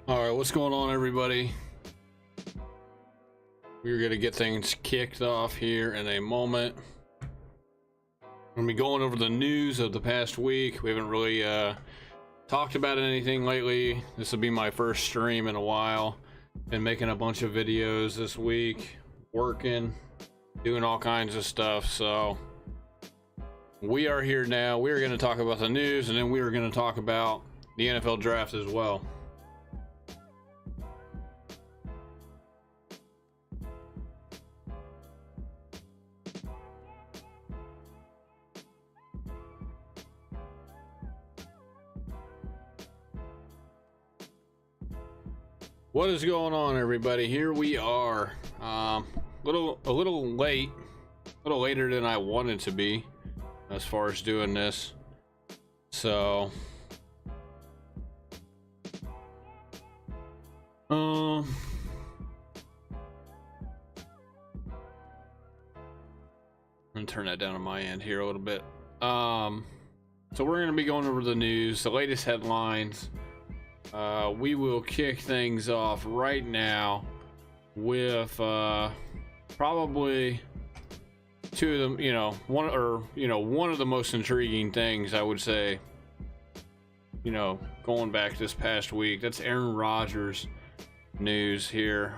All right, what's going on, everybody? We're gonna get things kicked off here in a moment. I'm gonna be going over the news of the past week. We haven't really talked about anything lately. This will be my first stream in a while. Been making a bunch of videos this week, working, doing all kinds of stuff. So we are here now. We are going to talk about the news, and then we are going to talk about the NFL draft as well. What is going on, everybody? Here we are. A little late, a little later than I wanted to be as far as doing this. So I'm gonna turn that down on my end here a little bit. So we're gonna be going over the news, the latest headlines. We will kick things off right now with probably two of them, one of the most intriguing things, I would say, going back this past week. That's Aaron Rodgers news here.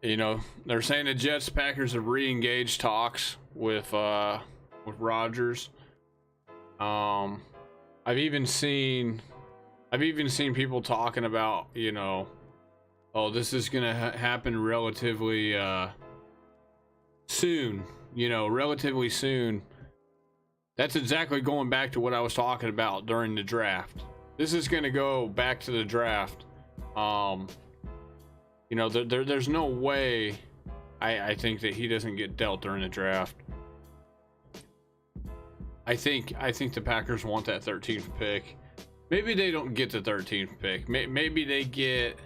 They're saying the Jets Packers have re-engaged talks with Rodgers. I've even seen people talking about, oh, this is gonna happen relatively soon. Relatively soon. That's exactly going back to what I was talking about during the draft. This is gonna go back to the draft. There's no way I think that he doesn't get dealt during the draft. I think the Packers want that 13th pick. Maybe they don't get the 13th pick. Maybe they get,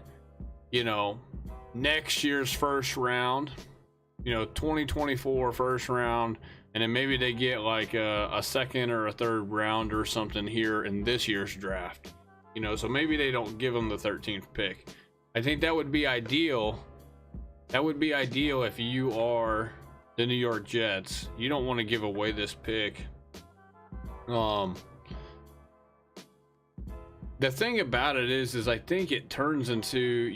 next year's first round, 2024 first round, and then maybe they get like a second or a third round or something here in this year's draft. So maybe they don't give them the 13th pick. I think that would be ideal. That would be ideal if you are the New York Jets. You don't want to give away this pick. The thing about it is I think it turns into,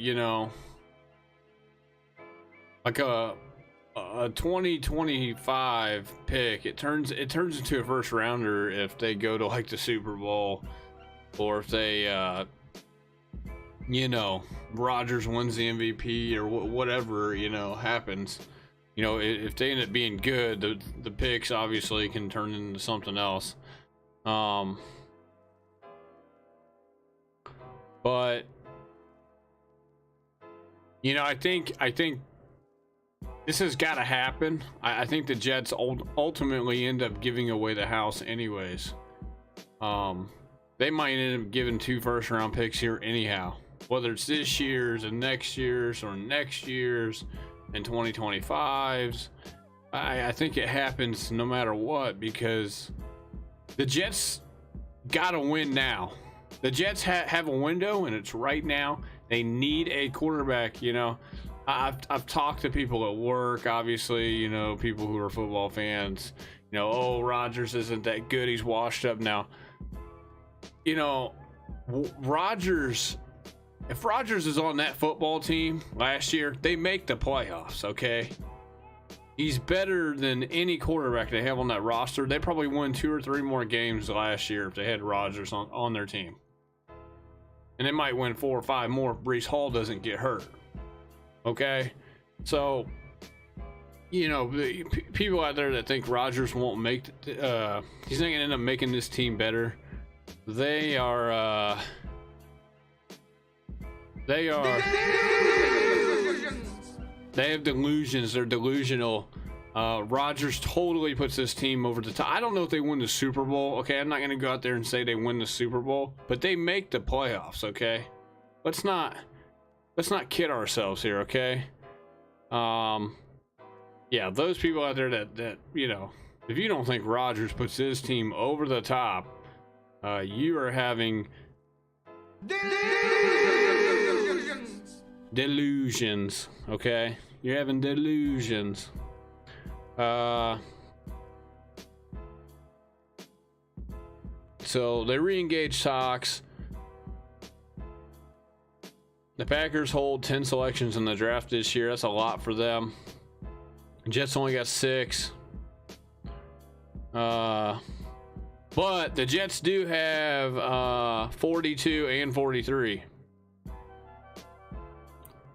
like a 2025 pick. It turns into a first rounder if they go to like the Super Bowl, or if they, Rodgers wins the MVP or whatever, happens. If they end up being good, the picks obviously can turn into something else. But I think this has got to happen. I think the Jets ultimately end up giving away the house anyways. They might end up giving 2 first-round picks here anyhow, whether it's this year's and next year's, or next year's and 2025's. I think it happens no matter what, because the Jets gotta win now. The Jets have a window, and it's right now. They need a quarterback. I've talked to people at work, obviously, people who are football fans. Oh, Rodgers isn't that good. He's washed up now. Rodgers. If Rodgers is on that football team last year, they make the playoffs. Okay. He's better than any quarterback they have on that roster. They probably won 2 or 3 more games last year if they had Rodgers on their team. And they might win 4 or 5 more if Breece Hall doesn't get hurt. Okay? So, the people out there that think Rodgers won't make, he's not going to end up making this team better. They are, they have delusions. They're delusional. Rodgers totally puts this team over the top. I don't know if they win the Super Bowl. Okay, I'm not going to go out there and say they win the Super Bowl, but they make the playoffs. Okay, let's not kid ourselves here. Okay, yeah, those people out there that if you don't think Rodgers puts his team over the top, you are having Delusions, okay? You're having delusions. So they re-engage talks. The Packers hold 10 selections in the draft this year. That's a lot for them. Jets only got 6. But the Jets do have 42 and 43.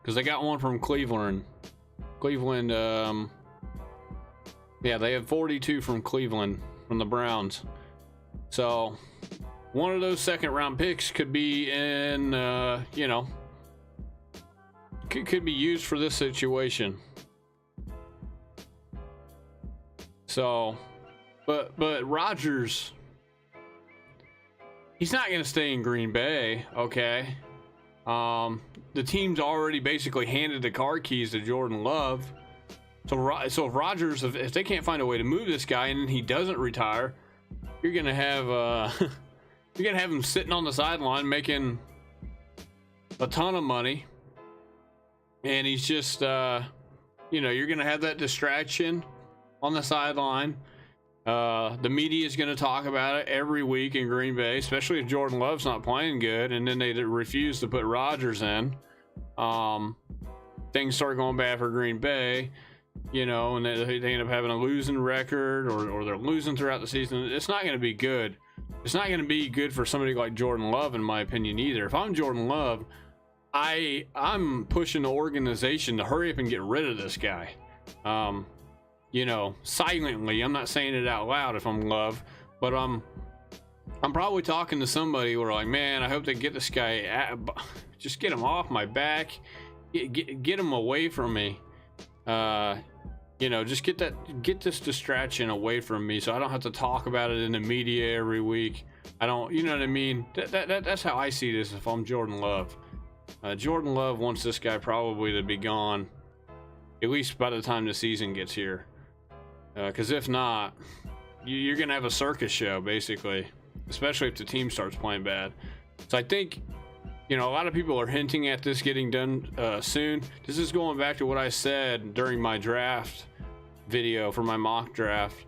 Because they got one from Cleveland. Yeah, they have 42 from Cleveland, from the Browns. So, one of those second-round picks could be in, you know, could be used for this situation. So, but Rodgers, he's not going to stay in Green Bay, okay? The team's already basically handed the car keys to Jordan Love. So if Rodgers, if they can't find a way to move this guy and he doesn't retire, you're gonna have him sitting on the sideline making a ton of money, and he's just you know, you're gonna have that distraction on the sideline. The media is going to talk about it every week in Green Bay, especially if Jordan Love's not playing good, and then they refuse to put Rodgers in. Things start going bad for Green Bay, you know, and they end up having a losing record, or they're losing throughout the season. It's not going to be good. It's not going to be good for somebody like Jordan Love, in my opinion, either. If I'm Jordan Love, I'm pushing the organization to hurry up and get rid of this guy. You know, silently. I'm not saying it out loud if I'm Love, but I'm probably talking to somebody where, like, man, I hope they get this guy, just get him off my back, get him away from me. You know, just get this distraction away from me, so I don't have to talk about it in the media every week. I don't, you know what I mean? That's how I see this. If I'm Jordan Love, Jordan Love wants this guy probably to be gone, at least by the time the season gets here. Because if not, you're going to have a circus show, basically, especially if the team starts playing bad. So I think, you know, a lot of people are hinting at this getting done soon. This is going back to what I said during my draft video for my mock draft.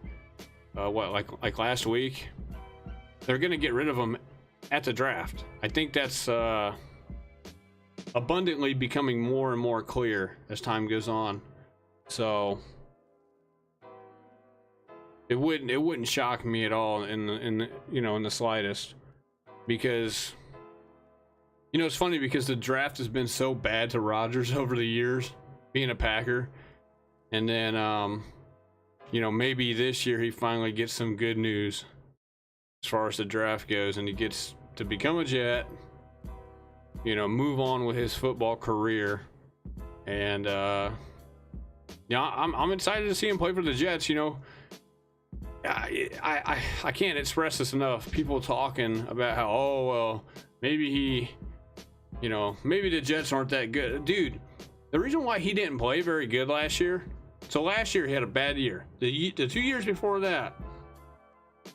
Like last week? They're going to get rid of him at the draft. I think that's abundantly becoming more and more clear as time goes on. So it wouldn't shock me at all in the slightest, because, you know, it's funny because the draft has been so bad to Rodgers over the years, being a Packer, and then you know, maybe this year he finally gets some good news as far as the draft goes, and he gets to become a Jet, you know, move on with his football career, and yeah, I'm excited to see him play for the Jets. You know, I can't express this enough. People talking about how, oh, well, maybe maybe the Jets aren't that good. Dude, the reason why he didn't play very good last year, so last year he had a bad year. The 2 years before that,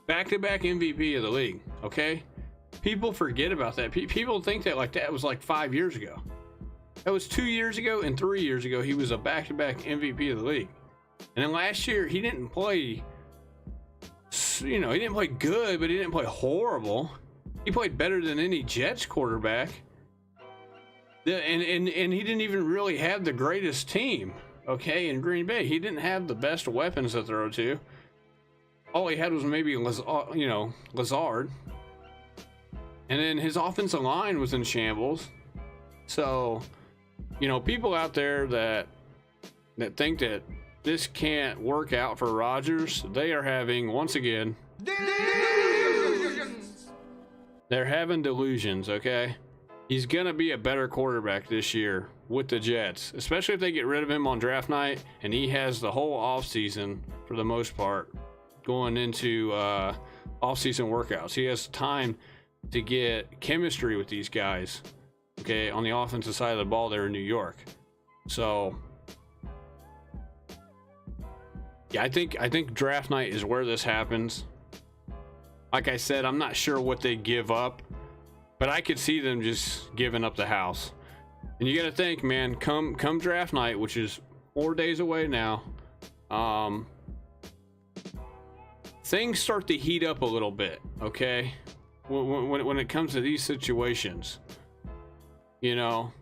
back-to-back MVP of the league, okay? People forget about that. People think that like that was like 5 years ago. That was 2 years ago, and 3 years ago he was a back-to-back MVP of the league. And then last year he didn't play, you know, he didn't play good, but he didn't play horrible. He played better than any Jets quarterback. And he didn't even really have the greatest team, okay, in Green Bay. He didn't have the best weapons to throw to. All he had was maybe Lazard. And then his offensive line was in shambles. So, you know, people out there that think that this can't work out for Rodgers, they are having, once again, they're having delusions, okay? He's going to be a better quarterback this year with the Jets, especially if they get rid of him on draft night and he has the whole offseason, for the most part, going into offseason workouts. He has time to get chemistry with these guys, okay, on the offensive side of the ball there in New York. So, yeah, I think draft night is where this happens. Like I said, I'm not sure what they give up but I could see them just giving up the house. And you got to think, man, come draft night, which is 4 days away now, things start to heat up a little bit, okay? When it comes to these situations, you know,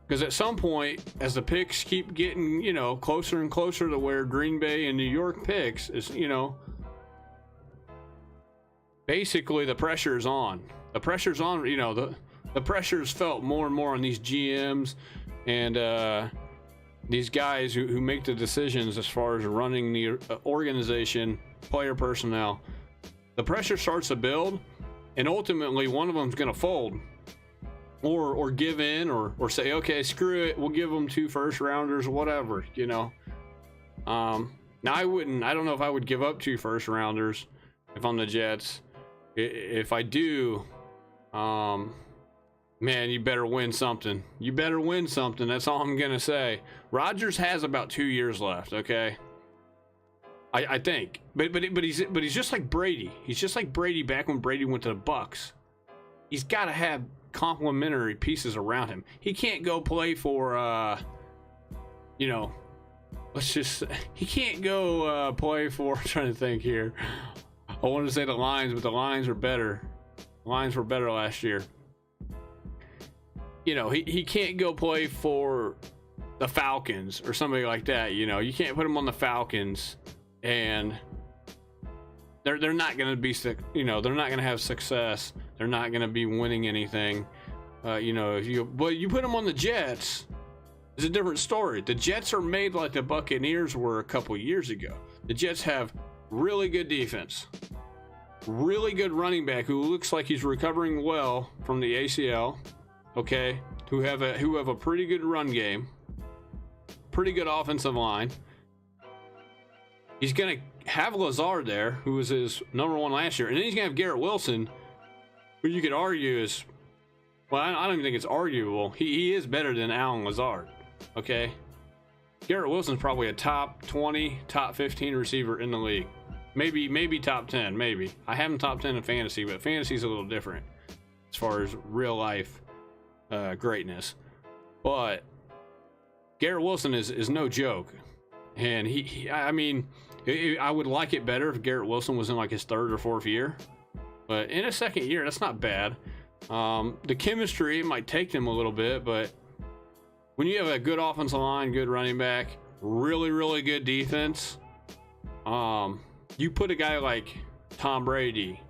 because at some point, as the picks keep getting, you know, closer and closer to where Green Bay and New York picks is, you know, basically the pressure's on. The pressure's on, you know, the pressure's felt more and more on these GMs and these guys who make the decisions as far as running the organization, player personnel. The pressure starts to build, and ultimately one of them's going to fold or give in or say, okay, screw it, we'll give them 2 first rounders, whatever, you know. Now I don't know if I would give up 2 first rounders if I'm the Jets. If I do, man, you better win something. You better win something. That's all I'm gonna say. Rodgers has about 2 years left. Okay, I think, but he's just like Brady. He's just like Brady back when Brady went to the Bucks. He's got to have complementary pieces around him. He can't go play for, you know, he can't go play for. I'm trying to think here. I wanted to say the Lions, but the Lions are better. The Lions were better last year. You know, he can't go play for the Falcons or somebody like that. You know, you can't put him on the Falcons and they're not going to be, you know, they're not going to have success. They're not going to be winning anything. You know, if you put him on the Jets, it's a different story. The Jets are made like the Buccaneers were a couple years ago. The Jets have really good defense, really good running back who looks like he's recovering well from the ACL. Okay, who have a pretty good run game, pretty good offensive line. He's gonna have Lazard there, who was his number 1 last year, and then he's gonna have Garrett Wilson, who you could argue is, well, I don't even think it's arguable. He is better than Allen Lazard. Okay, Garrett Wilson's probably a top 20, top 15 receiver in the league. Maybe top 10, maybe. I have him top 10 in fantasy, but fantasy's a little different as far as real life greatness. But Garrett Wilson is no joke, and I mean, I would like it better if Garrett Wilson was in like his 3rd or 4th year, but in his 2nd year, that's not bad. The chemistry, it might take them a little bit, but when you have a good offensive line, good running back, really good defense, you put a guy like Tom Brady,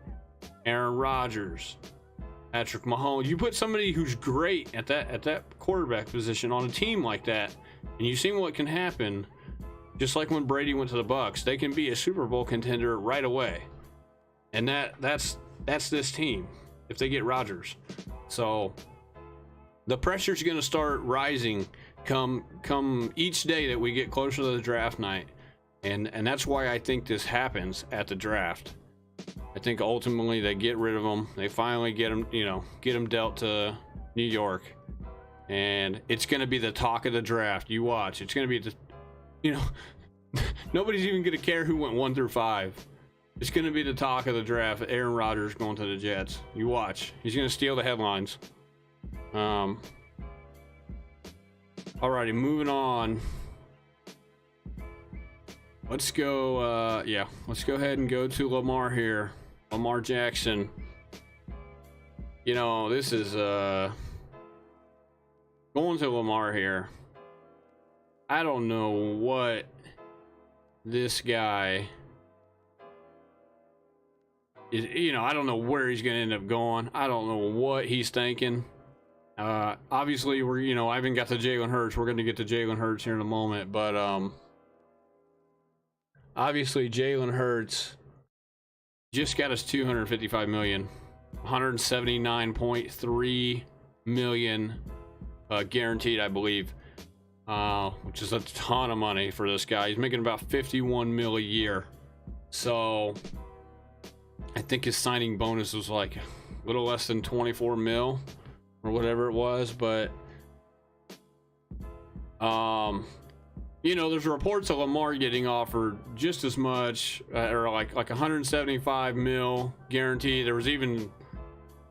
Aaron Rodgers, Patrick Mahomes, you put somebody who's great at that quarterback position on a team like that, and you see what can happen. Just like when Brady went to the Bucks, they can be a Super Bowl contender right away, and that's this team if they get Rodgers. So the pressure's going to start rising come each day that we get closer to the draft night, and that's why I think this happens at the draft. I think ultimately they get rid of him. They finally get him, you know, get him dealt to New York, and it's going to be the talk of the draft. You watch. It's going to be the, you know, nobody's even going to care who went 1 through 5. It's going to be the talk of the draft. Aaron Rodgers going to the Jets. You watch. He's going to steal the headlines. Alrighty, moving on. Let's go. Let's go ahead and go to Lamar here. Lamar Jackson. You know, this is going to Lamar here. I don't know what this guy is. You know, I don't know where he's going to end up going. I don't know what he's thinking. Obviously, I haven't got to Jalen Hurts. We're going to get to Jalen Hurts here in a moment, but obviously Jalen Hurts just got us $255 million, $179.3 million guaranteed, I believe, which is a ton of money for this guy. He's making about $51 million a year, so I think his signing bonus was like a little less than $24 million or whatever it was, but there's reports of Lamar getting offered just as much, or like $175 million guaranteed. There was even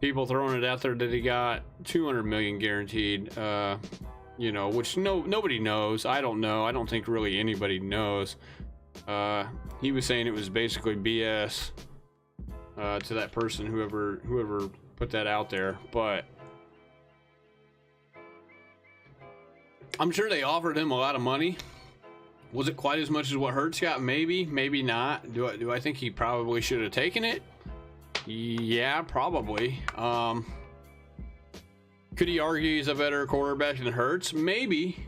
people throwing it out there that he got 200 million guaranteed, you know, which nobody knows. I don't know. I don't think really anybody knows. He was saying it was basically BS to that person, whoever put that out there, but I'm sure they offered him a lot of money. Was it quite as much as what Hurts got? Maybe, maybe not. Do I think he probably should have taken it? Yeah, probably. Could he argue he's a better quarterback than Hurts? Maybe.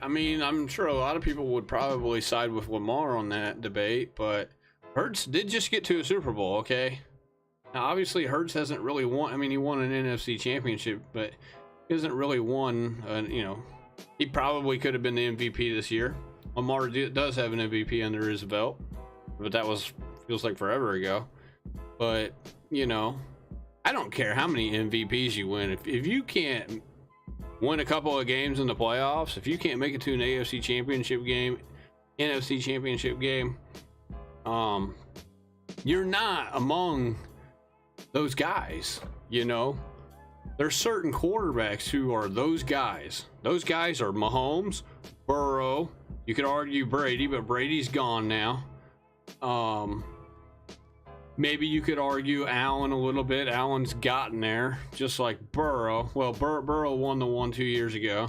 I mean, I'm sure a lot of people would probably side with Lamar on that debate, but Hurts did just get to a Super Bowl, okay? Now, obviously, Hurts hasn't really won. I mean, he won an NFC championship, but he hasn't really won, you know, he probably could have been the MVP this year. Lamar does have an MVP under his belt, but that feels like forever ago. But, you know, I don't care how many MVPs you win. If you can't win a couple of games in the playoffs, if you can't make it to an AFC championship game, NFC championship game, you're not among those guys, you know? There's certain quarterbacks who are those guys. Those guys are Mahomes, Burrow. You could argue Brady, but Brady's gone now. Maybe you could argue Allen a little bit. Allen's gotten there, just like Burrow. Well, Burrow won the one 2 years ago.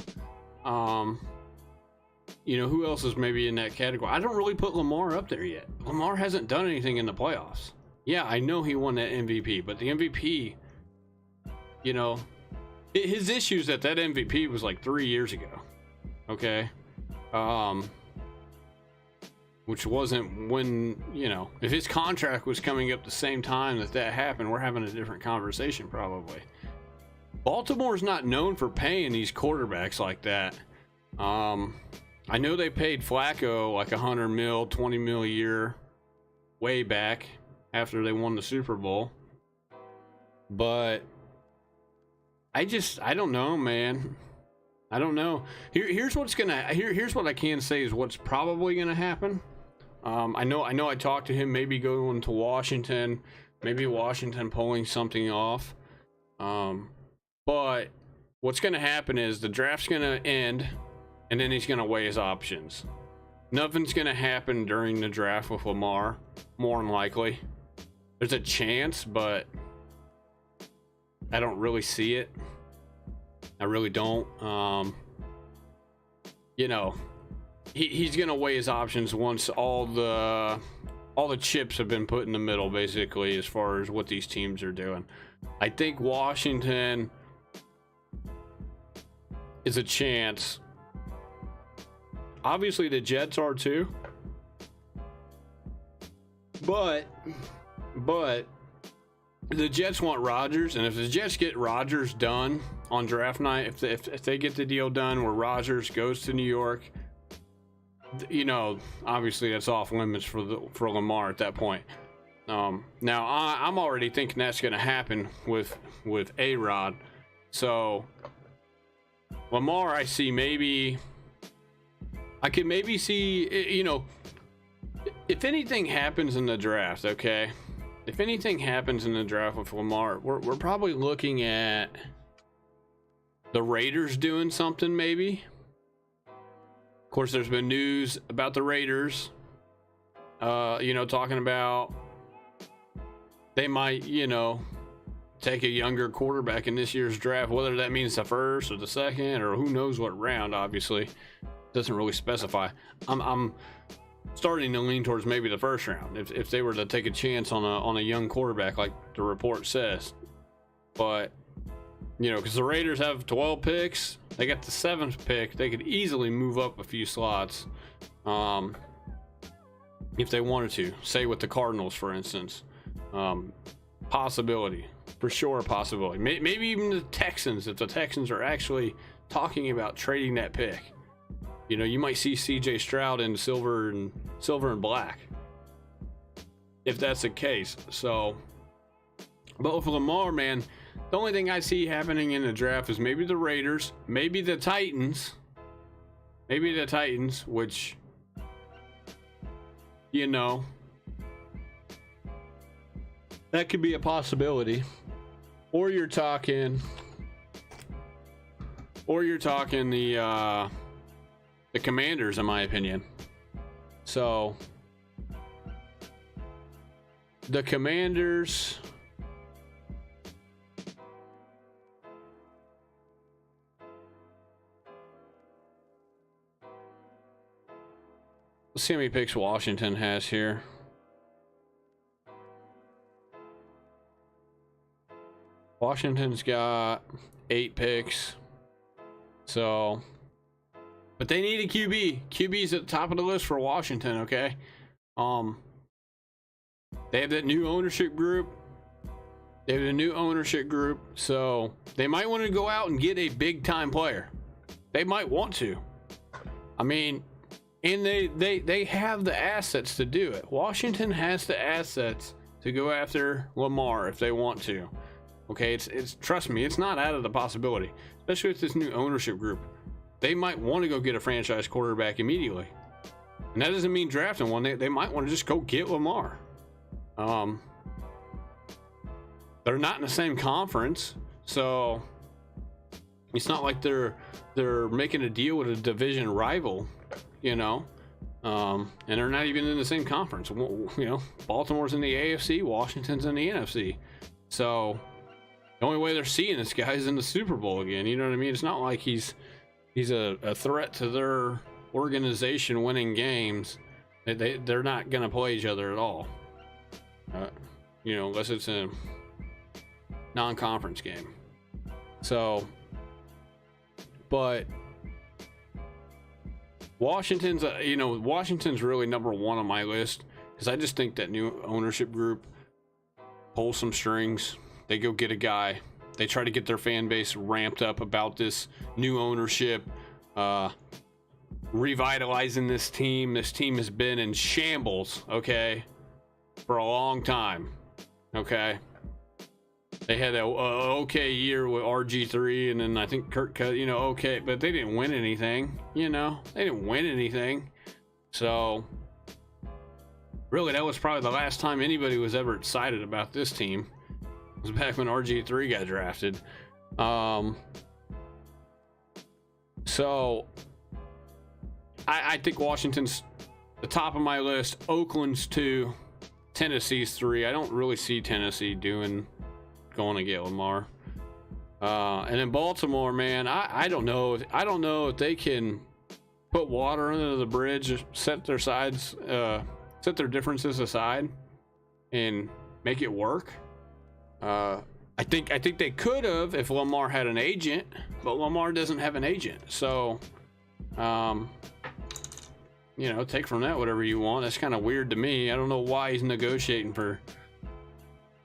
You know, who else is maybe in that category? I don't really put Lamar up there yet. Lamar hasn't done anything in the playoffs. Yeah, I know he won that MVP, but the MVP, you know, his issues at that MVP was like 3 years ago. Okay. Which wasn't when, you know, if his contract was coming up the same time that happened, we're having a different conversation probably. Baltimore's not known for paying these quarterbacks like that. I know they paid Flacco like $100 million, $20 million a year way back after they won the Super Bowl. But I don't know, man. I don't know. Here's what I can say is what's probably gonna happen. I know I talked to him maybe going to Washington, maybe Washington pulling something off. But what's gonna happen is the draft's gonna end, and then he's gonna weigh his options. Nothing's gonna happen during the draft with Lamar, more than likely. There's a chance, but I don't really see it. I really don't. You know, he's gonna weigh his options once all the chips have been put in the middle, basically, as far as what these teams are doing. I think Washington is a chance. Obviously, the Jets are too. But the Jets want Rodgers, and if the Jets get Rodgers done on draft night, if they get the deal done where Rodgers goes to New York, you know, obviously that's off limits for Lamar at that point. Now I'm already thinking that's going to happen with A-Rod. So Lamar, I see maybe I could maybe see, you know, if anything happens in the draft, okay? If anything happens in the draft with Lamar, we're probably looking at the Raiders doing something, maybe. Of course, there's been news about the Raiders, you know, talking about they might, you know, take a younger quarterback in this year's draft, whether that means the first or the second or who knows what round, obviously. Doesn't really specify. I'm starting to lean towards maybe the first round if they were to take a chance on a young quarterback like the report says. But you know, because the Raiders have 12 picks, they got the 7th pick, they could easily move up a few slots if they wanted to, say with the Cardinals, for instance. Possibility, for sure, a possibility. Maybe even the Texans, if the Texans are actually talking about trading that pick. You know, you might see CJ Stroud in silver and black if that's the case. So, but with Lamar, man, the only thing I see happening in the draft is maybe the Raiders, maybe the Titans, which, you know, that could be a possibility. Or you're talking the Commanders, in my opinion. So the Commanders, let's see how many picks Washington has here. Washington's got 8 picks. So, but they need a QB. QB's at the top of the list for Washington, okay? They have that new ownership group. So they might want to go out and get a big time player. They might want to. I mean, and they have the assets to do it. Washington has the assets to go after Lamar if they want to. Okay, it's trust me, it's not out of the possibility, especially with this new ownership group. They might want to go get a franchise quarterback immediately, and that doesn't mean drafting one. They might want to just go get Lamar. They're not in the same conference, so it's not like they're making a deal with a division rival, you know. And they're not even in the same conference. You know, Baltimore's in the AFC, Washington's in the NFC, so the only way they're seeing this guy is in the Super Bowl again. You know what I mean? It's not like he's a threat to their organization winning games. They're not gonna play each other at all. You know, unless it's a non-conference game. So, but Washington's really number one on my list because I just think that new ownership group pulls some strings. They go get a guy. They try to get their fan base ramped up about this new ownership, revitalizing this team. This team has been in shambles, okay, for a long time, okay. They had a okay year with RG3, and then I think Kirk cut, you know, okay, but they didn't win anything, you know. They didn't win anything. So, really, that was probably the last time anybody was ever excited about this team. It was back when RG3 got drafted. So I think Washington's the top of my list. Oakland's 2, Tennessee's 3. I don't really see Tennessee going to get Lamar. And then Baltimore, man, I don't know if they can put water under the bridge, set their differences aside, and make it work. I think they could have if Lamar had an agent, but Lamar doesn't have an agent. So, you know, take from that whatever you want. That's kind of weird to me. I don't know why he's negotiating for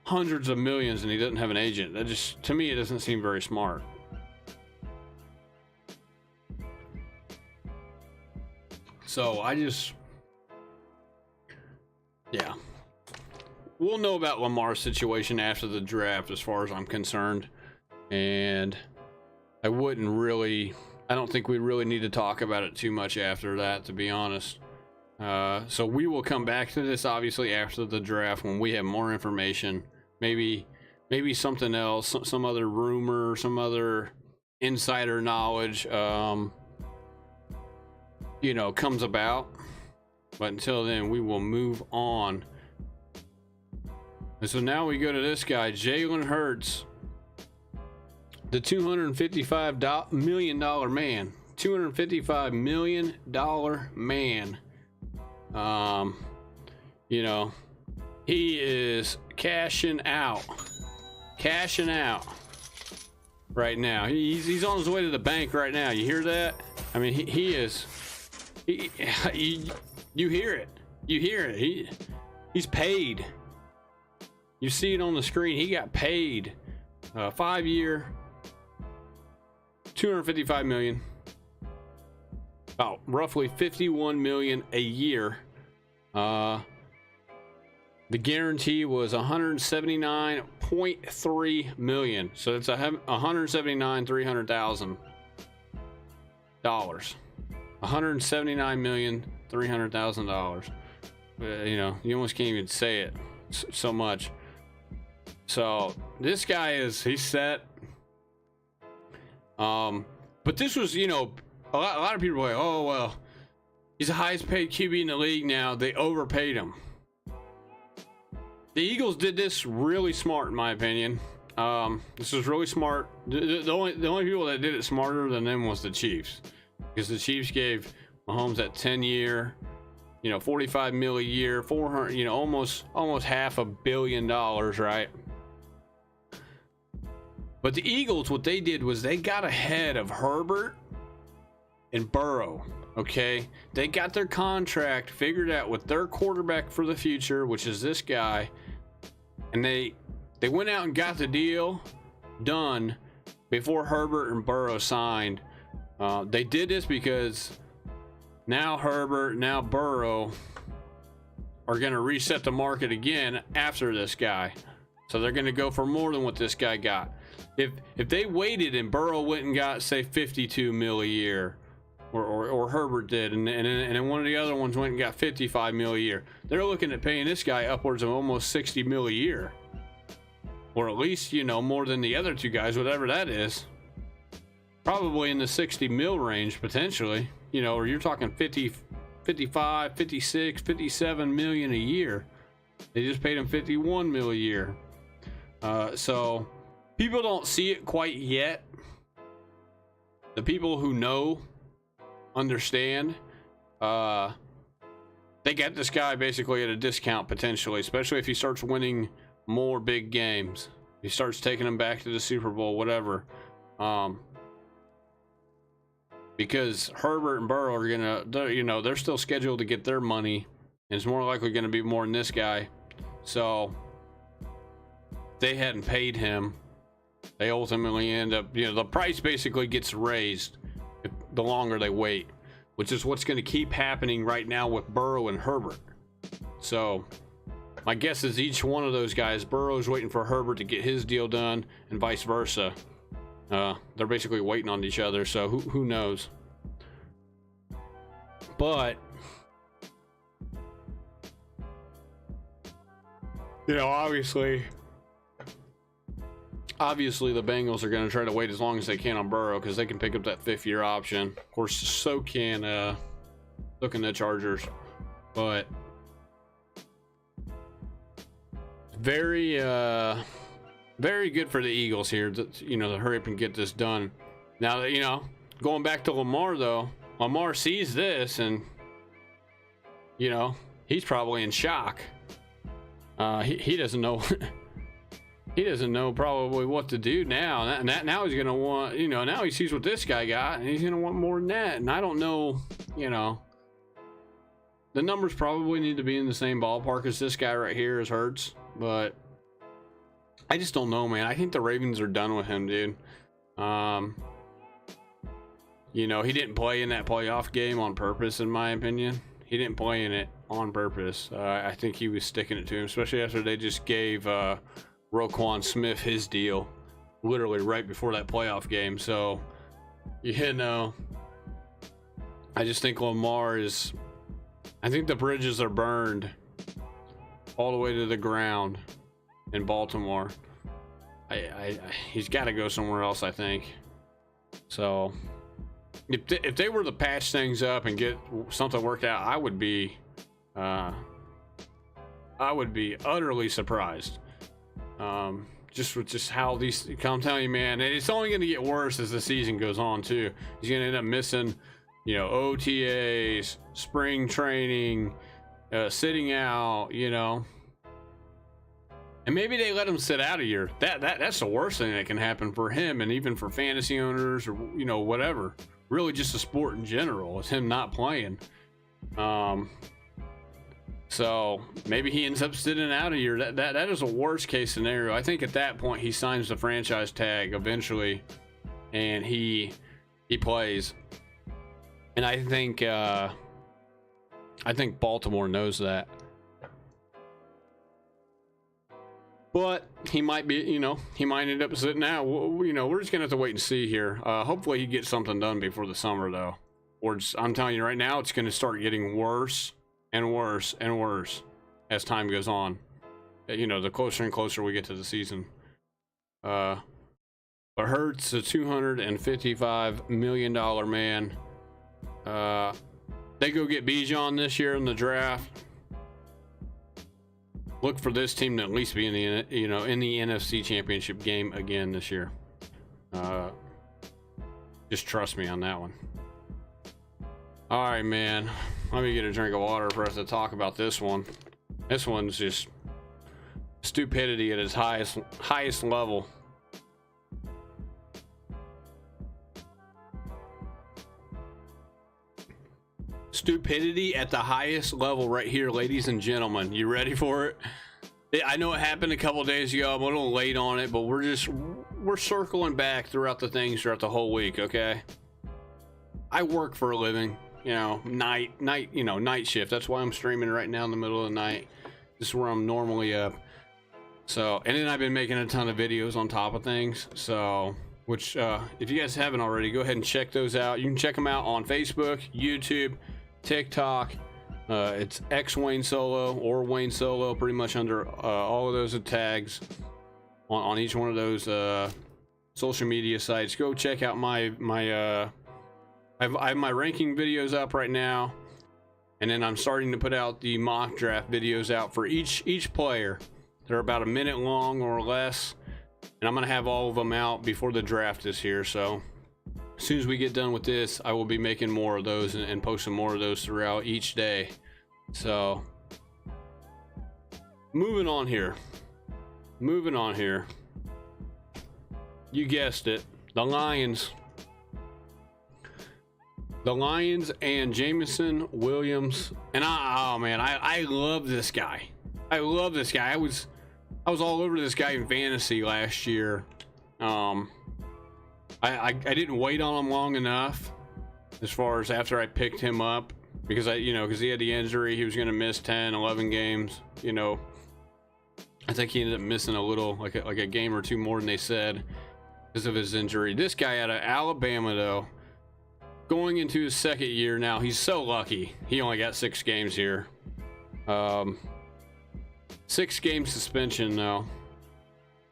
hundreds of millions and he doesn't have an agent. That just, to me, it doesn't seem very smart. So yeah. We'll know about Lamar's situation after the draft as far as I'm concerned. And I don't think we really need to talk about it too much after that, to be honest. So we will come back to this obviously after the draft when we have more information. Maybe something else, some other rumor, some other insider knowledge, you know, comes about. But until then, we will move on. And so now we go to this guy, Jalen Hurts, the $255 million man. $255 million man. You know, he is cashing out right now. He's on his way to the bank right now. You hear that? I mean, he is. You hear it. You hear it. He's paid. You see it on the screen. He got paid 5-year, $255 million, about roughly $51 million a year. The guarantee was $179.3 million. So it's $179,300,000. $179,300,000. You know, you almost can't even say it so much. So this guy he's set. But this was, you know, a lot of people were like, oh well, he's the highest paid QB in the league now. They overpaid him. The Eagles did this really smart, in my opinion. This was really smart. The only people that did it smarter than them was the Chiefs, because the Chiefs gave Mahomes that 10-year, you know, $45 million a year, 400, you know, almost $500 million, right? But the Eagles, what they did was they got ahead of Herbert and Burrow. Okay, they got their contract figured out with their quarterback for the future, which is this guy, and they went out and got the deal done before Herbert and Burrow signed. They did this because now Herbert, now Burrow are going to reset the market again after this guy. So they're going to go for more than what this guy got. If they waited and Burrow went and got, say, $52 million a year, or Herbert did, and then one of the other ones went and got $55 million a year, they're looking at paying this guy upwards of almost $60 million a year, or at least, you know, more than the other two guys, whatever that is. Probably in the 60 mil range potentially, you know, or you're talking 50, 55, 56, 57 million a year. They just paid him 51 mil a year. So people don't see it quite yet. The people who know understand. They get this guy basically at a discount potentially, especially if he starts winning more big games. He starts taking them back to the Super Bowl, whatever. Because Herbert and Burrow are gonna, you know, they're still scheduled to get their money, and it's more likely going to be more than this guy. So they hadn't paid him. They ultimately end up, you know, the price basically gets raised the longer they wait, which is what's going to keep happening right now with Burrow and Herbert. So my guess is each one of those guys, Burrow's waiting for Herbert to get his deal done, and vice versa. They're basically waiting on each other, so who knows? But you know, obviously the Bengals are going to try to wait as long as they can on Burrow, because they can pick up that 5th-year option. Of course, so can the Chargers. But very good for the Eagles here, you know, to hurry up and get this done. Now, you know, going back to Lamar, though, Lamar sees this, and you know, he's probably in shock. He doesn't know. He doesn't know probably what to do now. Now he's gonna want, you know, now he sees what this guy got, and he's gonna want more than that. And I don't know, you know, the numbers probably need to be in the same ballpark as this guy right here, as Hurts, but I just don't know, man. I think the Ravens are done with him, dude. You know, he didn't play in that playoff game on purpose, in my opinion. He didn't play in it on purpose. I think he was sticking it to him, especially after they just gave Roquan Smith his deal literally right before that playoff game. So, you know, I just think Lamar is, I think the bridges are burned all the way to the ground in Baltimore. He's got to go somewhere else, I think. So if they were to patch things up and get something worked out, I would be utterly surprised. Just how these, I'm telling you, man, it's only going to get worse as the season goes on too. He's going to end up missing, you know, OTAs, spring training, sitting out, you know. And maybe they let him sit out a year. That's the worst thing that can happen for him, and even for fantasy owners, or, you know, whatever. Really, just the sport in general, is him not playing. So maybe he ends up sitting out a year. That is a worst case scenario. I think at that point he signs the franchise tag eventually, and he plays. And I think Baltimore knows that. But he might be, you know, he might end up sitting out. You know, we're just gonna have to wait and see here. Hopefully he gets something done before the summer, though. Or I'm telling you right now, it's gonna start getting worse and worse and worse as time goes on. you know, the closer and closer we get to the season. But Hurts, a $255 million man. They go get Bijan this year in the draft. Look for this team to at least be in the, you know, in the NFC Championship game again this year. Just trust me on that one. All right, man. Let me get a drink of water for us to talk about this one. This one's just stupidity at its highest level. Stupidity at the highest level right here, ladies and gentlemen. You ready for it? I know it happened a couple days ago. I'm a little late on it, but we're circling back throughout the things throughout the whole week, okay? I work for a living, you know, night shift. That's why I'm streaming right now in the middle of the night. This is where I'm normally up. So, and then I've been making a ton of videos on top of things. So, which, if you guys haven't already, go ahead and check those out. You can check them out on Facebook, YouTube, TikTok. It's X Wayne Solo or Wayne Solo, pretty much under all of those tags on each one of those social media sites. Go check out my I have my ranking videos up right now, and then I'm starting to put out the mock draft videos out for each player. They're about a minute long or less, and I'm gonna have all of them out before the draft is here. So as soon as we get done with this, I will be making more of those and posting more of those throughout each day. So moving on here. You guessed it, the Lions and Jameson Williams. And I love this guy. I was all over this guy in fantasy last year. I didn't wait on him long enough as far as after I picked him up, because because he had the injury. He was going to miss 10, 11 games. You know, I think he ended up missing a little, like a game or two more than they said, because of his injury. This guy out of Alabama, though, going into his second year now, he's so lucky. He only got 6 games here. 6-game suspension, though,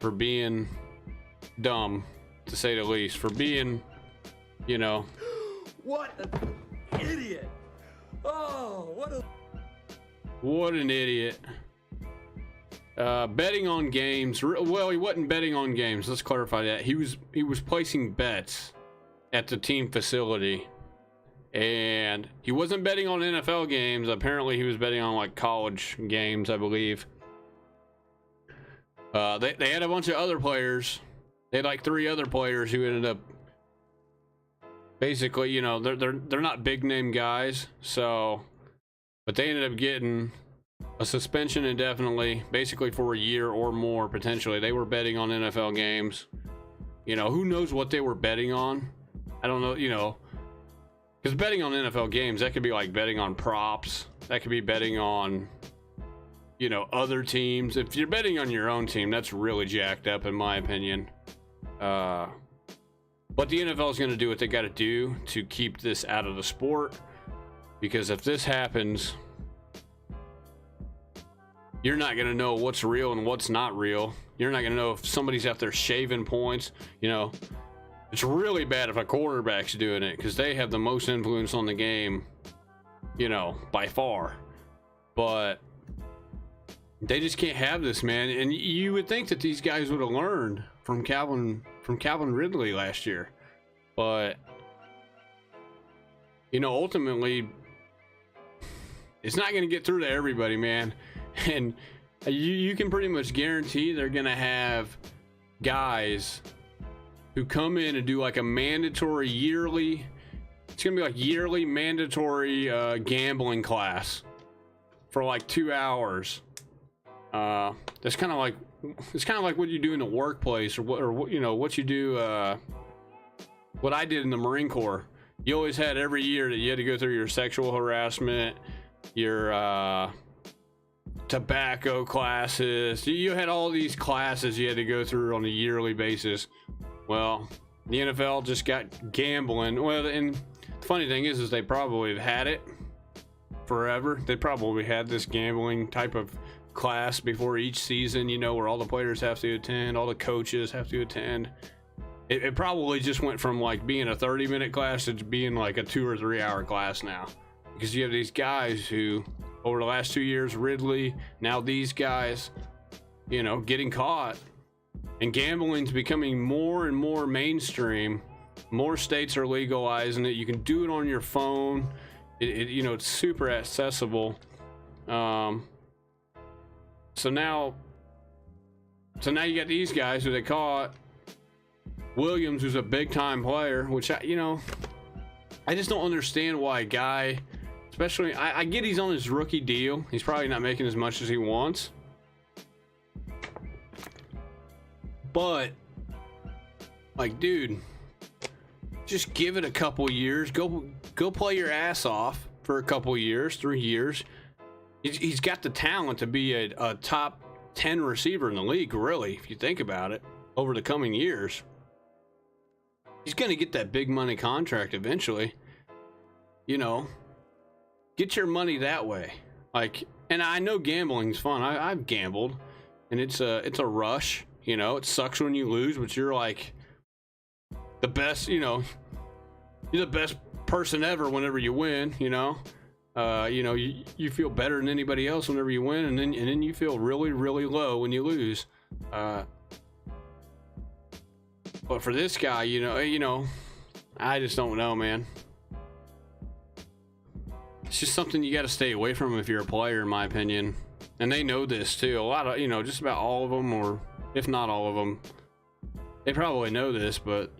for being dumb, to say the least. For being, What an idiot! Oh, what an idiot. Betting on games. Well, he wasn't betting on games. Let's clarify that. He was placing bets at the team facility, and he wasn't betting on NFL games. Apparently, he was betting on like college games, I believe. They had a bunch of other players. They had like 3 other players who ended up basically, they're not big name guys. So, but they ended up getting a suspension indefinitely, basically for a year or more potentially. They were betting on NFL games. Who knows what they were betting on? I don't know. Because betting on NFL games, that could be like betting on props. That could be betting on other teams. If you're betting on your own team, that's really jacked up in my opinion. But the NFL is going to do what they got to do to keep this out of the sport, because if this happens, you're not going to know what's real and what's not real. You're not going to know if somebody's out there shaving points. It's really bad if a quarterback's doing it, because they have the most influence on the game, by far. But they just can't have this, man. And you would think that these guys would have learned from Calvin Ridley last year. But ultimately, it's not going to get through to everybody, man. And you can pretty much guarantee they're going to have guys who come in and do like a mandatory yearly, it's going to be like yearly mandatory gambling class for like 2 hours. It's kind of like what you do in the workplace, or what you do, what I did in the Marine Corps. You always had every year that you had to go through your sexual harassment, your tobacco classes. You had all these classes you had to go through on a yearly basis. Well, the NFL just got gambling. Well, and the funny thing is they probably have had it forever. They probably had this gambling type of class before each season, you know, where all the players have to attend, all the coaches have to attend. It probably just went from like being a 30-minute class to being like a 2 or 3 hour class now, because you have these guys who over the last 2 years, Ridley, now these guys, you know, getting caught, and gambling's becoming more and more mainstream. More states are legalizing it. You can do it on your phone. You know, it's super accessible. So now you got these guys who they caught. Williams, who's a big time player, which I just don't understand why a guy, especially, I get he's on his rookie deal. He's probably not making as much as he wants. But, like, dude, just give it a couple years. Go play your ass off for a couple years, 3 years. He's got the talent to be a top 10 receiver in the league, really, if you think about it, over the coming years. He's going to get that big money contract eventually. You know, get your money that way. Like, and I know gambling's fun. I've gambled, and it's a rush. You know, it sucks when you lose, but you're like the best. You know, you're the best person ever whenever you win. You know, you feel better than anybody else whenever you win, and then you feel really, really low when you lose. But for this guy, you know, I just don't know, man. It's just something you got to stay away from if you're a player, in my opinion. And they know this too. A lot of, you know, just about all of them, or if not all of them, they probably know this. But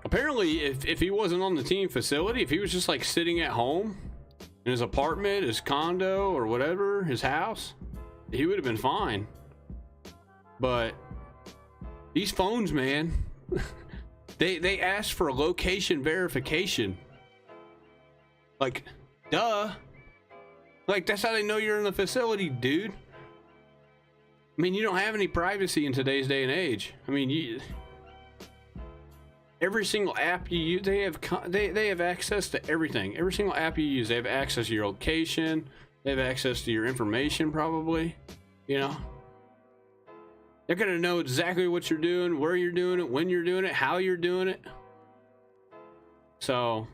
apparently, if he wasn't on the team facility, if he was just like sitting at home in his apartment, his condo, or whatever, his house, he would have been fine. But these phones, man, they ask for a location verification. Like, duh. Like, that's how they know you're in the facility, dude. I mean, you don't have any privacy in today's day and age. I mean, every single app you use, they have access to everything. Every single app you use, they have access to your location. They have access to your information, probably. You know, they're gonna know exactly what you're doing, where you're doing it, when you're doing it, how you're doing it. So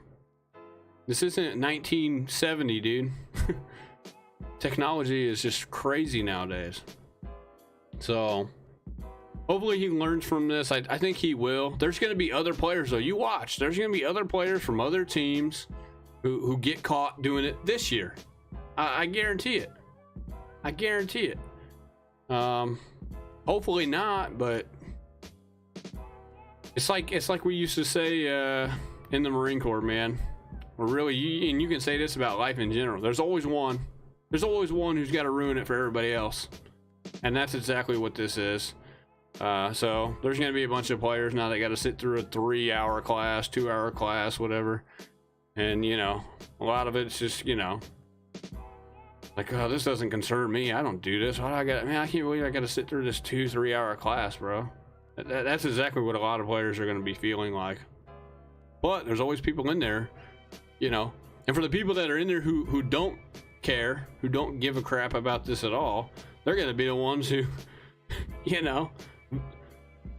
this isn't 1970, dude. Technology is just crazy nowadays. So hopefully he learns from this. I think he will. There's going to be other players, though. You watch. There's going to be other players from other teams who get caught doing it this year. I guarantee it. I guarantee it. Hopefully not, but it's like we used to say in the Marine Corps, man. Or really, and you can say this about life in general. There's always one who's got to ruin it for everybody else, and that's exactly what this is. So there's going to be a bunch of players now that got to sit through a 3-hour class, 2-hour class, whatever, and you know, a lot of it's just, you know, like, oh, this doesn't concern me. I don't do this. Why do I got? Man, I can't believe I got to sit through this 2-3 hour class, bro. That's exactly what a lot of players are going to be feeling like. But there's always people in there, you know, and for the people that are in there who don't care, who don't give a crap about this at all, they're going to be the ones who, you know,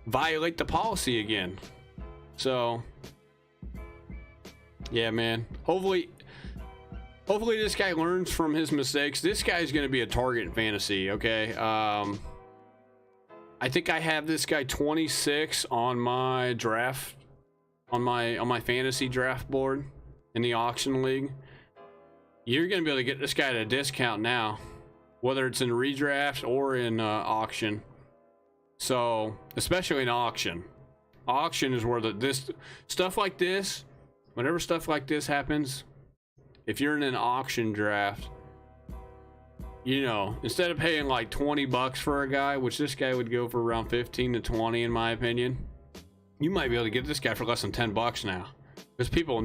violate the policy again. So yeah, man, hopefully this guy learns from his mistakes. This guy's going to be a target in fantasy. Okay. I think I have this guy 26 on my draft, on my fantasy draft board in the auction league. You're going to be able to get this guy at a discount now, whether it's in redraft or in auction. So, especially in auction. Auction is where this stuff like this, whenever stuff like this happens, if you're in an auction draft, you know, instead of paying like $20 for a guy, which this guy would go for around 15 to 20 in my opinion, you might be able to get this guy for less than $10 now, because people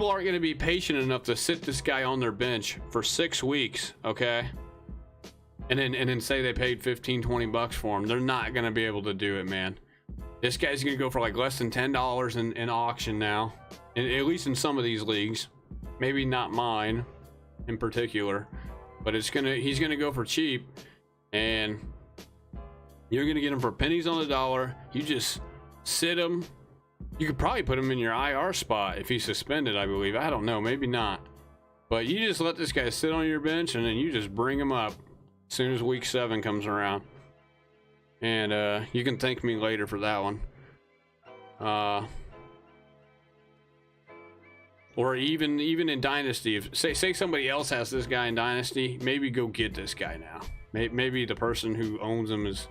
aren't going to be patient enough to sit this guy on their bench for 6 weeks, okay, and then say they paid $15-20 for him. They're not going to be able to do it, man. This guy's going to go for like less than $10 in auction now, and at least in some of these leagues, maybe not mine in particular, but he's gonna go for cheap, and you're gonna get him for pennies on the dollar. You just sit him. You could probably put him in your IR spot if he's suspended, I believe. I don't know, maybe not. But you just let this guy sit on your bench, and then you just bring him up as soon as week 7 comes around. And you can thank me later for that one. Or even in Dynasty, if say somebody else has this guy in Dynasty, maybe go get this guy now. Maybe the person who owns him is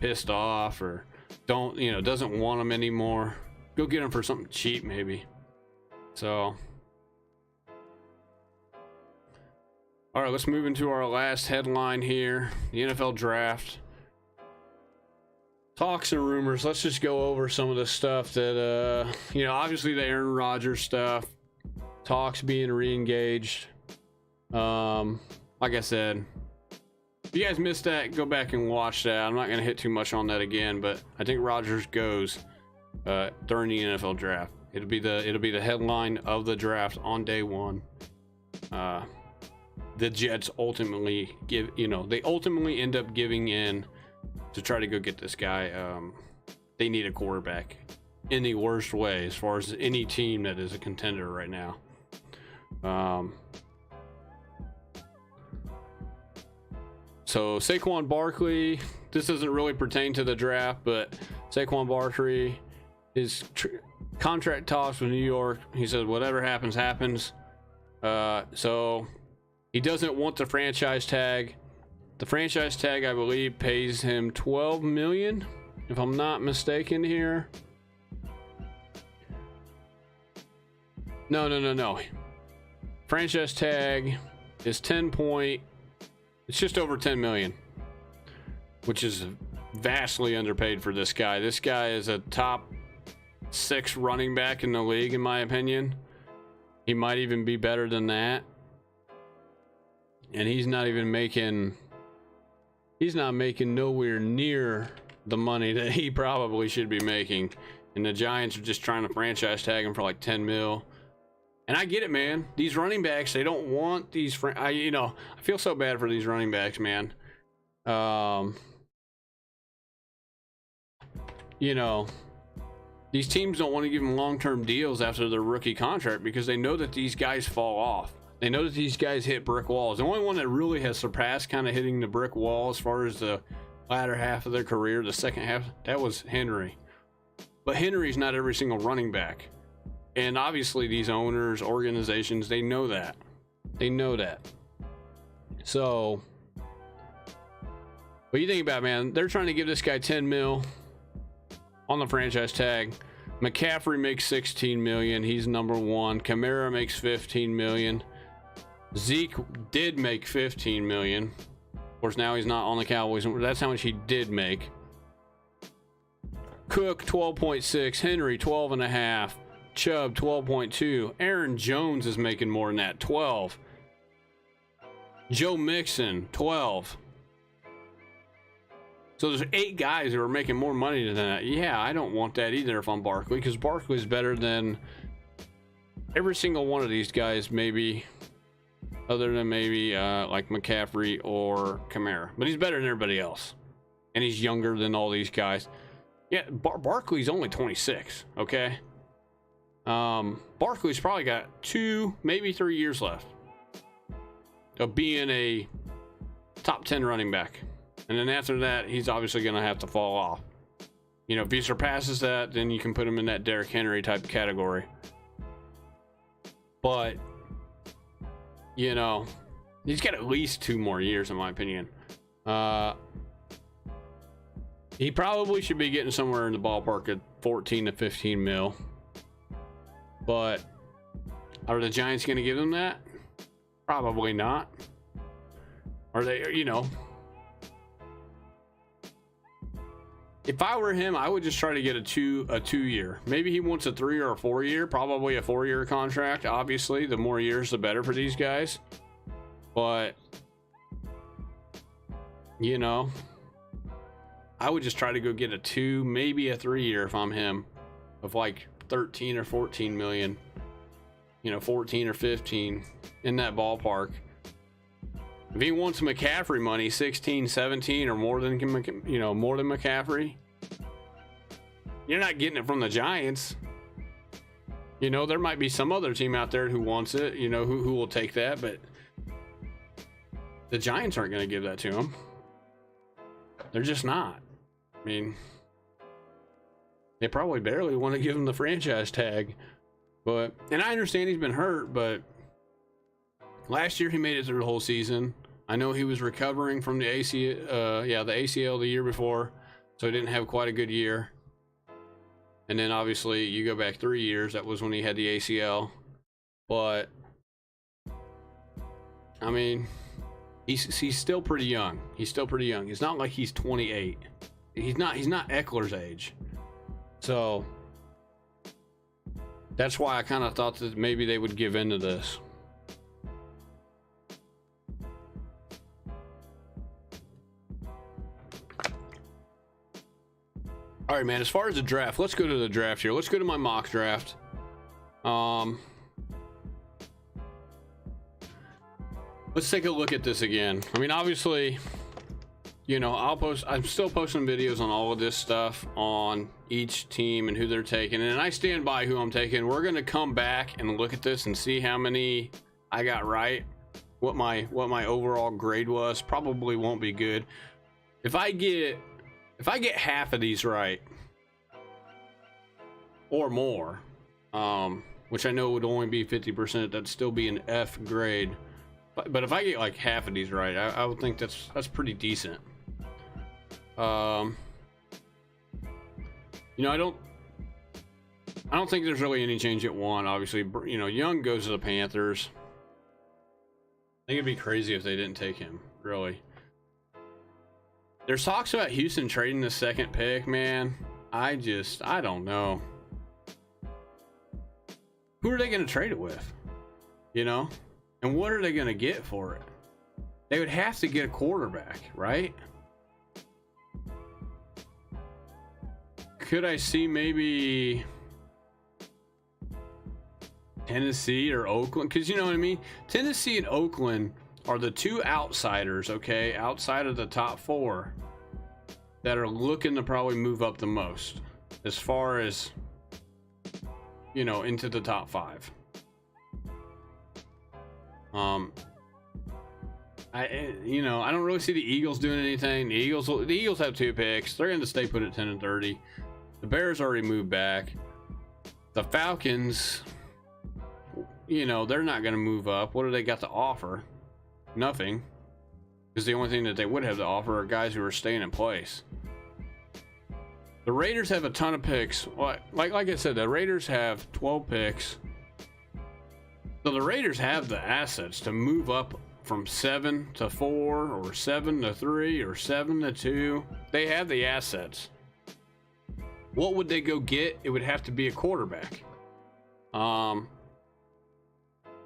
pissed off or doesn't want him anymore. Go get him for something cheap, maybe. So, all right, let's move into our last headline here: the NFL draft. Talks and rumors. Let's just go over some of the stuff that obviously the Aaron Rodgers stuff. Talks being re-engaged. Like I said, if you guys missed that, go back and watch that. I'm not going to hit too much on that again, but I think Rodgers goes during the NFL draft. It'll be the headline of the draft on day 1. The Jets ultimately ultimately end up giving in to try to go get this guy. They need a quarterback in the worst way as far as any team that is a contender right now. So Saquon Barkley, this doesn't really pertain to the draft, but Saquon Barkley, his contract talks with New York, he said whatever happens, happens. So he doesn't want the franchise tag. The franchise tag, I believe, pays him $12 million, if I'm not mistaken here. No. Franchise tag is it's just over 10 million, which is vastly underpaid for this guy. This guy is a top 6 running back in the league, in my opinion. He might even be better than that. And he's not making nowhere near the money that he probably should be making. And the Giants are just trying to franchise tag him for like 10 mil. And I get it, man. These running backs, they don't want these. I feel so bad for these running backs, man. These teams don't want to give them long-term deals after their rookie contract because they know that these guys fall off. They know that these guys hit brick walls. The only one that really has surpassed kind of hitting the brick wall as far as the latter half of their career, the second half, that was Henry. But Henry's not every single running back. And obviously these owners, organizations, they know that. So, what you think about, man? They're trying to give this guy 10 mil on the franchise tag. McCaffrey makes 16 million. He's number 1. Kamara makes 15 million. Zeke did make 15 million. Of course, now he's not on the Cowboys. That's how much he did make. Cook 12.6. Henry 12.5. Chubb 12.2. Aaron Jones is making more than that, 12. Joe Mixon 12. So there's 8 guys who are making more money than that. Yeah, I don't want that either if I'm Barkley, because Barkley's better than every single one of these guys, maybe, other than maybe like McCaffrey or Kamara. But he's better than everybody else, and he's younger than all these guys. Yeah, Barkley's only 26. Okay. Barkley's probably got 2, maybe 3 years left of being a top 10 running back. And then after that, he's obviously going to have to fall off. If he surpasses that, then you can put him in that Derrick Henry type category. But, he's got at least 2 more years, in my opinion. He probably should be getting somewhere in the ballpark at 14 to 15 mil. But are the Giants going to give them that? Probably not. Are they, if I were him, I would just try to get a 2-year. Maybe he wants a 3 or a 4-year, probably a 4-year contract. Obviously, the more years, the better for these guys. But, I would just try to go get a 2, maybe a 3-year if I'm him, of like 13 or 14 million, 14 or 15 in that ballpark. If he wants McCaffrey money, 16, 17, or more than, more than McCaffrey, you're not getting it from the Giants. There might be some other team out there who wants it, who will take that, but the Giants aren't going to give that to him. They're just not. I mean, they probably barely want to give him the franchise tag. And I understand he's been hurt, but last year he made it through the whole season. I know he was recovering from the ACL the year before, so he didn't have quite a good year. And then obviously you go back 3 years, that was when he had the ACL. But I mean, he's still pretty young. He's still pretty young. It's not like he's 28. He's not Eckler's age. So that's why I kind of thought that maybe they would give in to this. All right, man, as far as the draft, let's go to the draft here. Let's go to my mock draft. Let's take a look at this again. I mean, obviously, I'm still posting videos on all of this stuff on each team and who they're taking, and I stand by who I'm taking. We're going to come back and look at this and see how many I got right, what my overall grade was. Probably won't be good. If I get half of these right or more, which I know would only be 50%, that'd still be an F grade. But if I get like half of these right, I would think that's pretty decent. I don't think there's really any change at 1. Obviously, Young goes to the Panthers. I think it'd be crazy if they didn't take him, really. There's talks about Houston trading the 2nd pick, man. I don't know. Who are they going to trade it with? And what are they going to get for it? They would have to get a quarterback, right? Could I see maybe Tennessee or Oakland? Because you know what I mean? Tennessee and Oakland are the two outsiders, okay, outside of the top 4 that are looking to probably move up the most as far as, into the top 5. I don't really see the Eagles doing anything. The Eagles have 2 picks. They're going to stay put at 10 and 30. The Bears already moved back. The Falcons, they're not going to move up. What do they got to offer? Nothing. Because the only thing that they would have to offer are guys who are staying in place. The Raiders have a ton of picks. Like I said, the Raiders have 12 picks. So the Raiders have the assets to move up from 7 to 4 or 7 to 3 or 7 to 2. They have the assets. What would they go get? It would have to be a quarterback. Now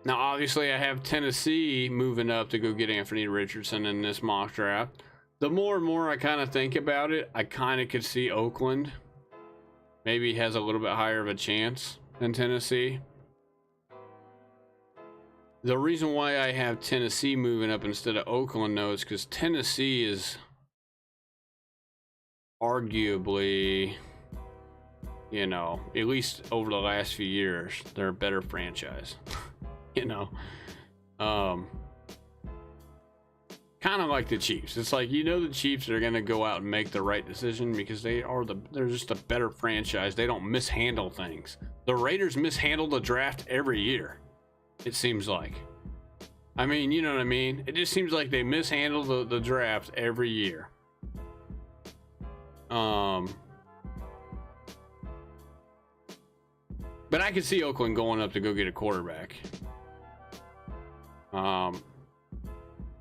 obviously I have Tennessee moving up to go get Anthony Richardson in this mock draft. The more and more I kind of think about it, I kind of could see Oakland maybe has a little bit higher of a chance than Tennessee. The reason why I have Tennessee moving up instead of Oakland, though, is because Tennessee is arguably, at least over the last few years, they're a better franchise. Kind of like the Chiefs. It's like, the Chiefs are going to go out and make the right decision because they're just a better franchise. They don't mishandle things. The Raiders mishandle the draft every year. It seems like. I mean, you know what I mean? It just seems like they mishandle the draft every year. But I could see Oakland going up to go get a quarterback.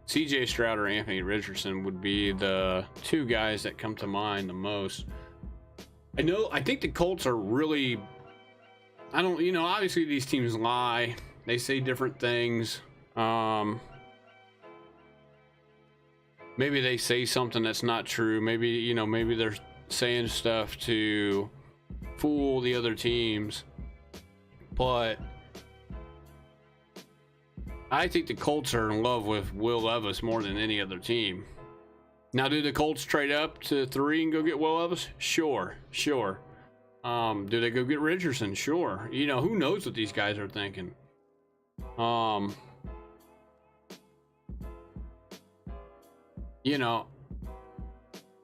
CJ Stroud or Anthony Richardson would be the 2 guys that come to mind the most. I think the Colts are really, obviously these teams lie. They say different things. Maybe they say something that's not true. Maybe they're saying stuff to fool the other teams. But I think the Colts are in love with Will Levis more than any other team. Now, do the Colts trade up to 3 and go get Will Levis? Sure. Do they go get Richardson? Sure. You know, who knows what these guys are thinking. You know,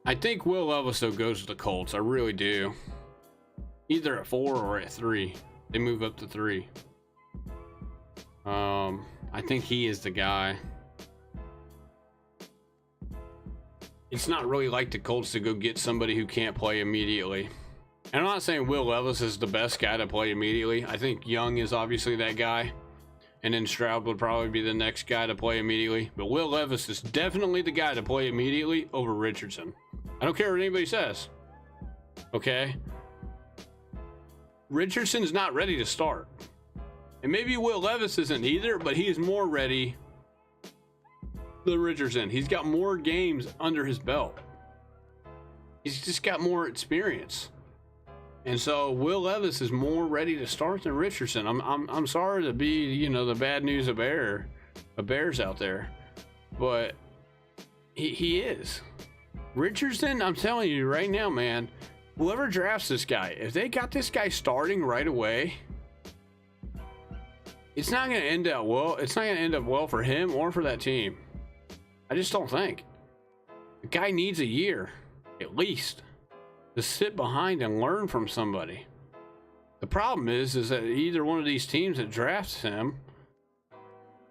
I think Will Levis though goes to the Colts. I really do. Either at 4 or at 3. They move up to 3. I think he is the guy. It's not really like the Colts to go get somebody who can't play immediately. And I'm not saying Will Levis is the best guy to play immediately. I think Young is obviously that guy. And then Stroud would probably be the next guy to play immediately. But Will Levis is definitely the guy to play immediately over Richardson. I don't care what anybody says. Okay? Richardson's not ready to start. And maybe Will Levis isn't either, but he is more ready than Richardson. He's got more games under his belt. He's just got more experience. And so Will Levis is more ready to start than Richardson. I'm sorry to be, you know, the bad news of Bears out there, but he is. Richardson, I'm telling you right now, man, whoever drafts this guy, if they got this guy starting right away, it's not going to end up well. It's not going to end up well for him or for that team. I just don't think. The guy needs a year, at least, to sit behind and learn from somebody. The problem is that either one of these teams that drafts him,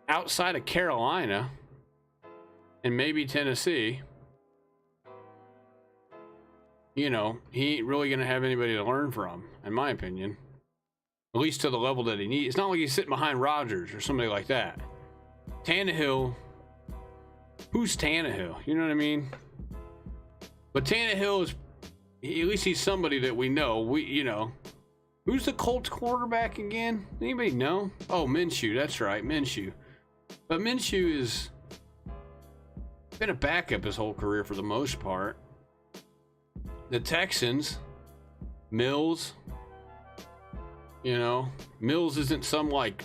outside of Carolina and maybe Tennessee, you know, he ain't really going to have anybody to learn from, in my opinion. At least to the level that he needs. It's not like he's sitting behind Rodgers or somebody like that. Tannehill, who's Tannehill? You know what I mean? But Tannehill is, at least he's somebody that we know. You know, who's the Colts quarterback again? Anybody know? Oh, Minshew. That's right, Minshew. But Minshew is been a backup his whole career for the most part. The Texans, Mills. You know, Mills isn't some like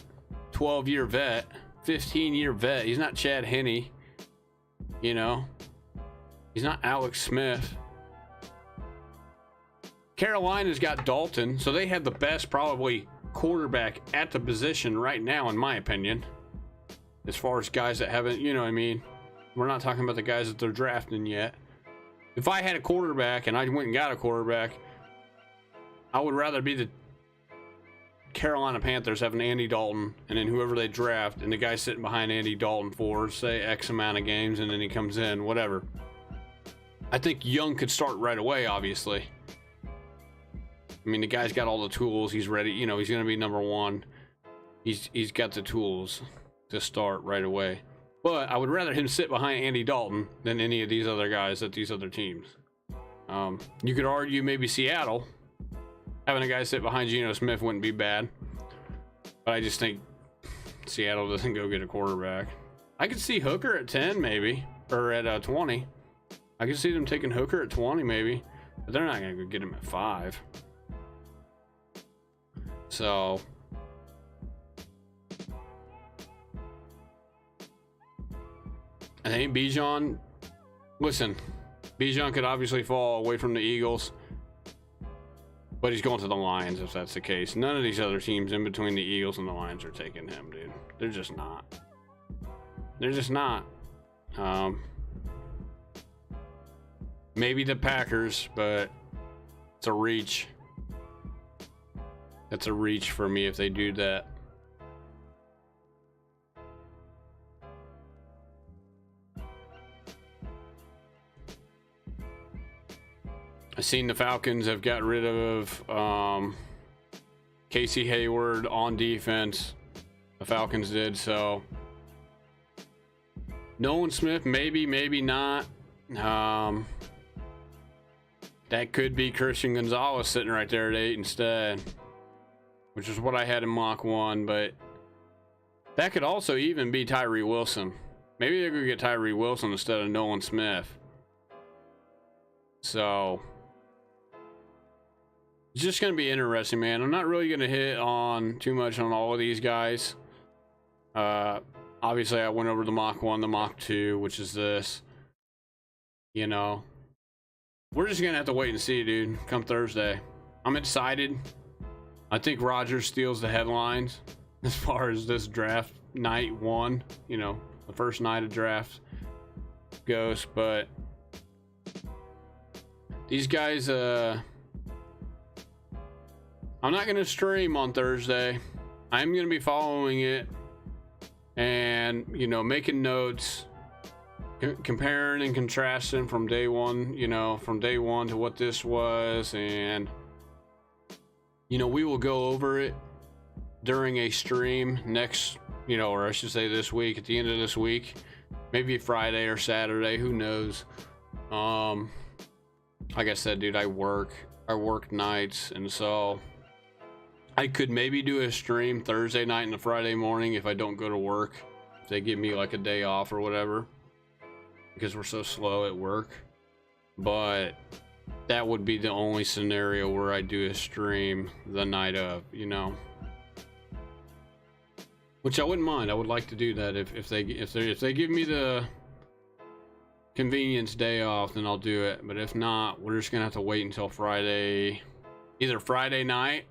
12-year vet, 15-year vet. He's not Chad Henne. You know, he's not Alex Smith. Carolina's got Dalton, so they have the best probably quarterback at the position right now, in my opinion. As far as guys that haven't, you know what I mean? We're not talking about the guys that they're drafting yet. If I had a quarterback and I went and got a quarterback, I would rather be the Carolina Panthers having Andy Dalton, and then whoever they draft, and the guy sitting behind Andy Dalton for, say, X amount of games, and then he comes in, whatever. I think Young could start right away, obviously. I mean, the guy's got all the tools. He's ready. You know, he's going to be number 1. He's got the tools to start right away. But I would rather him sit behind Andy Dalton than any of these other guys at these other teams. You could argue maybe Seattle. Having a guy sit behind Geno Smith wouldn't be bad. But I just think Seattle doesn't go get a quarterback. I could see Hooker at 10 maybe. Or at 20. I could see them taking Hooker at 20 maybe. But they're not going to go get him at 5. So I think Bijan, listen, Bijan could obviously fall away from the Eagles, but he's going to the Lions if that's the case. None of these other teams in between the Eagles and the Lions are taking him, dude. They're just not. They're just not. Maybe the Packers, but it's a reach. That's a reach for me if they do that. I've seen the Falcons have got rid of Casey Hayward on defense. The Falcons did, so Nolan Smith, maybe, maybe not. That could be Christian Gonzalez sitting right there at 8 instead, which is what I had in Mach 1, but that could also even be Tyree Wilson. Maybe they're going to get Tyree Wilson instead of Nolan Smith. So it's just going to be interesting, man. I'm not really going to hit on too much on all of these guys. obviously I went over the Mach 1, the Mach 2, which is this. You know, we're just gonna have to wait and see, dude, come Thursday. I'm excited. I think Rodgers steals the headlines as far as this draft night one, you know, the first night of draft goes, but these guys, I'm not gonna stream on Thursday. I'm gonna be following it and, you know, making notes, comparing and contrasting from day one, you know, from day one to what this was. And, you know, we will go over it during a stream next, you know, or I should say this week, at the end of this week, maybe Friday or Saturday, who knows. Like I said, dude, I work nights, and so I could maybe do a stream Thursday night and a Friday morning if I don't go to work, if they give me like a day off or whatever, because we're so slow at work. But that would be the only scenario where I do a stream the night of, you know, which I wouldn't mind. I would like to do that if they give me the convenience day off, then I'll do it. But if not, we're just gonna have to wait until Friday, either Friday night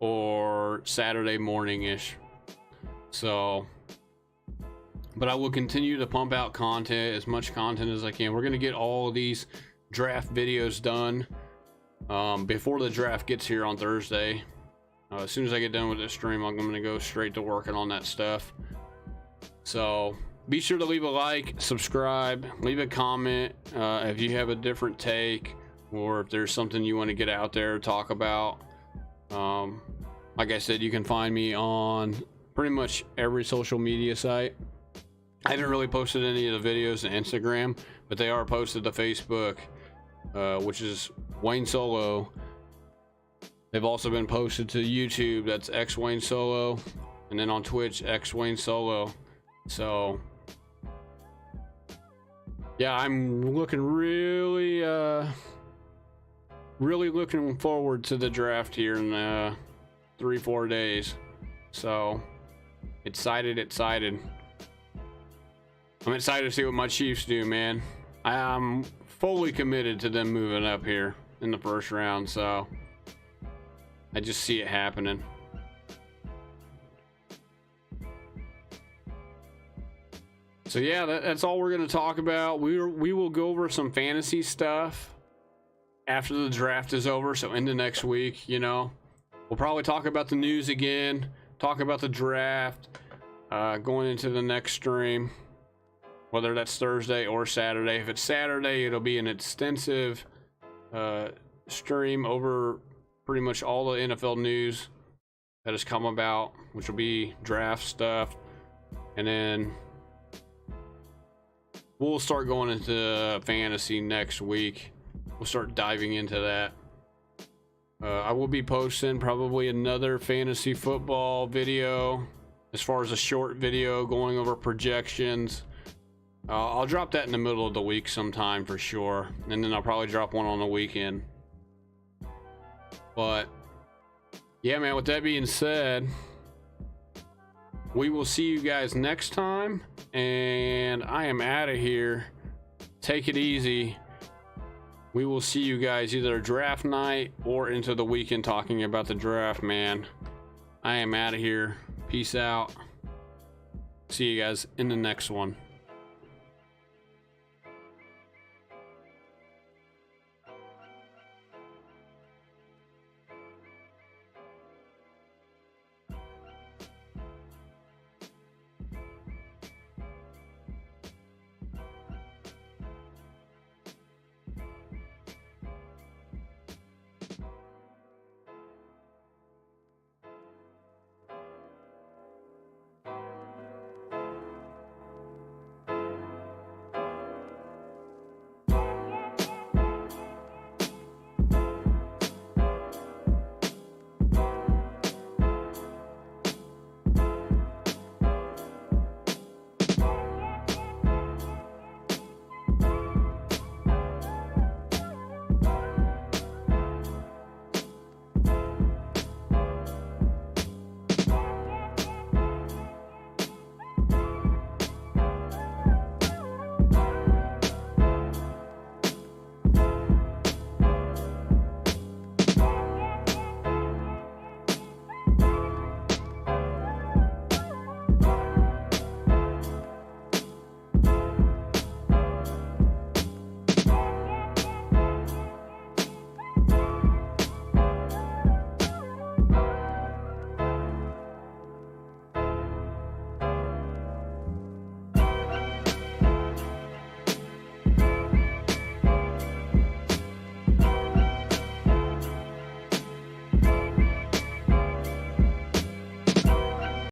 or Saturday morning ish. So, but I will continue to pump out content, as much content as I can. We're gonna get all of these draft videos done before the draft gets here on Thursday. As soon as I get done with this stream, I'm gonna go straight to working on that stuff. So be sure to leave a like, subscribe, leave a comment if you have a different take, or if there's something you want to get out there, talk about. Like I said, you can find me on pretty much every social media site. I haven't really posted any of the videos to Instagram, but they are posted to Facebook, which is Wayne Solo. They've also been posted to YouTube, that's X Wayne Solo, and then on Twitch, X Wayne Solo. So yeah, I'm looking really looking forward to the draft here in 3-4 days. So excited. I'm excited to see what my Chiefs do, man. I'm fully committed to them moving up here in the first round, so I just see it happening. So yeah, that's all we're going to talk about. We will go over some fantasy stuff after the draft is over, so into next week, you know. We'll probably talk about the news again, talk about the draft, going into the next stream, whether that's Thursday or Saturday. If it's Saturday, it'll be an extensive stream over pretty much all the NFL news that has come about, which will be draft stuff, and then we'll start going into fantasy next week. We'll start diving into that. I will be posting probably another fantasy football video, as far as a short video going over projections. I'll drop that in the middle of the week sometime for sure, and then I'll probably drop one on the weekend. But yeah, man, with that being said, we will see you guys next time, and I am out of here. Take it easy. We will see you guys either draft night or into the weekend talking about the draft, man. I am out of here. Peace out. See you guys in the next one.